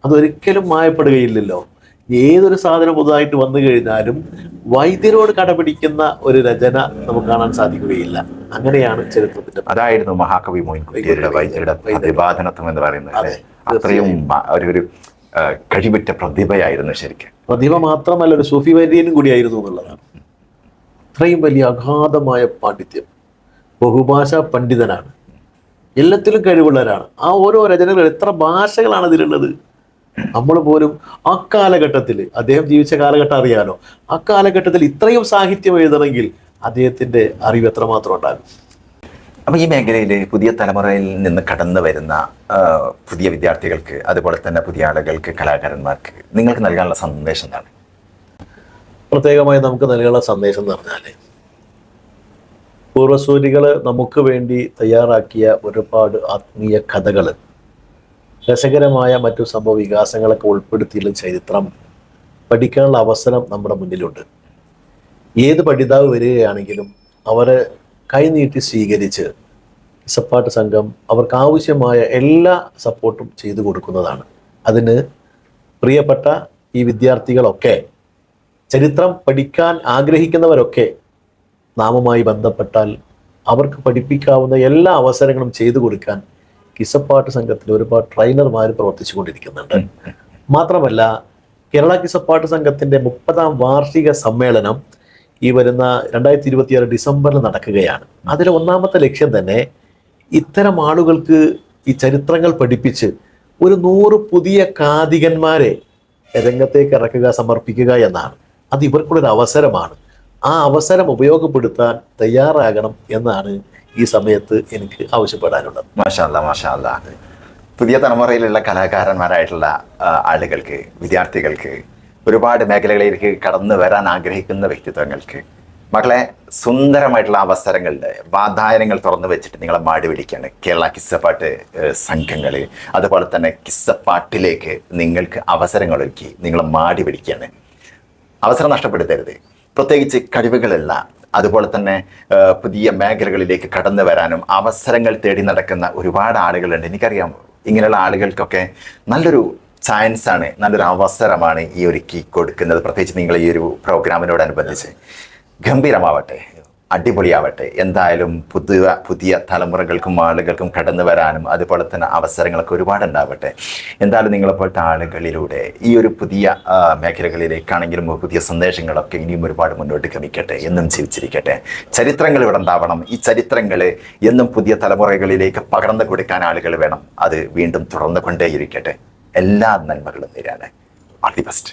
അതൊരിക്കലും മായപ്പെടുകയില്ലല്ലോ. ഏതൊരു സാധനം പുതുതായിട്ട് വന്നു കഴിഞ്ഞാലും വൈദ്യരോട് കടപിടിക്കുന്ന ഒരു രചന നമുക്ക് കാണാൻ സാധിക്കുകയില്ല. അങ്ങനെയാണ് ചരിത്രത്തിന്റെ. അതായിരുന്നു മഹാകവി മോയിൻകുട്ടിയുടെ വൈദ്യരുടെ പ്രതിപാദനത്വം എന്ന് പറയുന്നത്. അത്രയും ഒരു കഴിവുറ്റ പ്രതിഭയായിരുന്നു ശരിക്കും. പ്രതിഭ മാത്രമല്ല, ഒരു സൂഫി വൈദ്യനും കൂടിയായിരുന്നു എന്നുള്ളതാണ്. അത്രയും വലിയ അഗാധമായ പാണ്ഡിത്യം, ബഹുഭാഷാ പണ്ഡിതനാണ്, എല്ലാത്തിലും കഴിവുള്ളവരാണ്. ആ ഓരോ രചനകൾ എത്ര ഭാഷകളാണ് ഇതിലുള്ളത്. നമ്മൾ പോലും ആ കാലഘട്ടത്തിൽ, അദ്ദേഹം ജീവിച്ച കാലഘട്ടം അറിയാലോ, ആ കാലഘട്ടത്തിൽ ഇത്രയും സാഹിത്യം എഴുതണമെങ്കിൽ അദ്ദേഹത്തിന്റെ അറിവ് എത്രമാത്രം ഉണ്ടാകും. അപ്പോൾ ഈ മേഖലയിൽ പുതിയ തലമുറയിൽ നിന്ന് കടന്നു വരുന്ന പുതിയ വിദ്യാർത്ഥികൾക്ക്, അതുപോലെ തന്നെ പുതിയ ആളുകൾക്ക്, കലാകാരന്മാർക്ക് നിങ്ങൾക്ക് നൽകാനുള്ള സന്ദേശം എന്താണ്? പ്രത്യേകമായി നമുക്ക് നൽകാനുള്ള സന്ദേശം എന്ന് പറഞ്ഞാൽ, പൂർവസൂരികൾ നമുക്ക് വേണ്ടി തയ്യാറാക്കിയ ഒരുപാട് ആത്മീയ കഥകൾ, രസകരമായ മറ്റു സംഭവ വികാസങ്ങളൊക്കെ ഉൾപ്പെടുത്തിയുള്ള ചരിത്രം പഠിക്കാനുള്ള അവസരം നമ്മുടെ മുന്നിലുണ്ട്. ഏത് പഠിതാവ് വരികയാണെങ്കിലും അവരെ കൈനീട്ടി സ്വീകരിച്ച് കിസ്സപ്പാട്ട് സംഘം അവർക്ക് ആവശ്യമായ എല്ലാ സപ്പോർട്ടും ചെയ്തു കൊടുക്കുന്നതാണ്. അതിന് പ്രിയപ്പെട്ട ഈ വിദ്യാർത്ഥികളൊക്കെ, ചരിത്രം പഠിക്കാൻ ആഗ്രഹിക്കുന്നവരൊക്കെ നാമുമായി ബന്ധപ്പെട്ടാൽ അവർക്ക് പഠിപ്പിക്കാവുന്ന എല്ലാ അവസരങ്ങളും ചെയ്തു കൊടുക്കാൻ കിസ്സപ്പാട്ട് സംഘത്തിൽ ഒരുപാട് ട്രെയിനർമാർ പ്രവർത്തിച്ചു കൊണ്ടിരിക്കുന്നുണ്ട്. മാത്രമല്ല, കേരള കിസ്സപ്പാട്ട് സംഘത്തിന്റെ 30-ാം വാർഷിക സമ്മേളനം ഈ വരുന്ന 2026 ഡിസംബറിൽ നടക്കുകയാണ്. അതിൽ ഒന്നാമത്തെ ലക്ഷ്യം തന്നെ ഇത്തരം ആളുകൾക്ക് ഈ ചരിത്രങ്ങൾ പഠിപ്പിച്ച് ഒരു 100 പുതിയ കാതികന്മാരെ രംഗത്തേക്ക് ഇറക്കുക, സമർപ്പിക്കുക എന്നാണ്. അത് ഇവർക്കുള്ളൊരു അവസരമാണ്. ആ അവസരം ഉപയോഗപ്പെടുത്താൻ തയ്യാറാകണം എന്നാണ് ഈ സമയത്ത് എനിക്ക് ആവശ്യപ്പെടാനുള്ളത്. മാഷാ അല്ലാ, മാഷാ അല്ലാ. പുതിയ തലമുറയിലുള്ള കലാകാരന്മാരായിട്ടുള്ള ആളുകൾക്ക്, വിദ്യാർത്ഥികൾക്ക്, ഒരുപാട് മേഖലകളിലേക്ക് കടന്നു വരാൻ ആഗ്രഹിക്കുന്ന വ്യക്തിത്വങ്ങൾക്ക്, മക്കളെ, സുന്ദരമായിട്ടുള്ള അവസരങ്ങളുടെ വാതായനങ്ങൾ തുറന്നു വെച്ചിട്ട് നിങ്ങളെ മാടി വിളിക്കുകയാണ് കേരള കിസ്സപ്പാട്ട് സംഘങ്ങൾ. അതുപോലെ തന്നെ കിസ്സപ്പാട്ടിലേക്ക് നിങ്ങൾക്ക് അവസരങ്ങളൊരുക്കി നിങ്ങളെ മാടി വിളിക്കുകയാണ്. അവസരം നഷ്ടപ്പെടുത്തരുത്. പ്രത്യേകിച്ച് കഴിവുകളുള്ള, അതുപോലെ തന്നെ പുതിയ മേഖലകളിലേക്ക് കടന്നു വരാനും അവസരങ്ങൾ തേടി നടക്കുന്ന ഒരുപാട് ആളുകളുണ്ട്. എനിക്കറിയാം, ഇങ്ങനെയുള്ള ആളുകൾക്കൊക്കെ നല്ലൊരു ചാൻസാണ്, നല്ലൊരു അവസരമാണ് ഈ ഒരുക്കി കൊടുക്കുന്നത്. പ്രത്യേകിച്ച് നിങ്ങൾ ഈ ഒരു പ്രോഗ്രാമിനോടനുബന്ധിച്ച് ഗംഭീരമാവട്ടെ, അടിപൊളിയാവട്ടെ. എന്തായാലും പുതിയ തലമുറകൾക്കും ആളുകൾക്കും കടന്നു വരാനും അതുപോലെ തന്നെ അവസരങ്ങളൊക്കെ ഒരുപാട് ഉണ്ടാവട്ടെ. എന്തായാലും നിങ്ങളെപ്പോലത്തെ ആളുകളിലൂടെ ഈ ഒരു പുതിയ മേഖലകളിലേക്കാണെങ്കിലും പുതിയ സന്ദേശങ്ങളൊക്കെ ഇനിയും ഒരുപാട് മുന്നോട്ട് ഗമിക്കട്ടെ, എന്നും ജീവിച്ചിരിക്കട്ടെ. ചരിത്രങ്ങൾ ഇവിടെ ഉണ്ടാവണം. ഈ ചരിത്രങ്ങൾ എന്നും പുതിയ തലമുറകളിലേക്ക് പകർന്നു കൊടുക്കാൻ ആളുകൾ വേണം. അത് വീണ്ടും തുടർന്നു കൊണ്ടേയിരിക്കട്ടെ. എല്ലാ നന്മകളും നേരാണ്. All the best.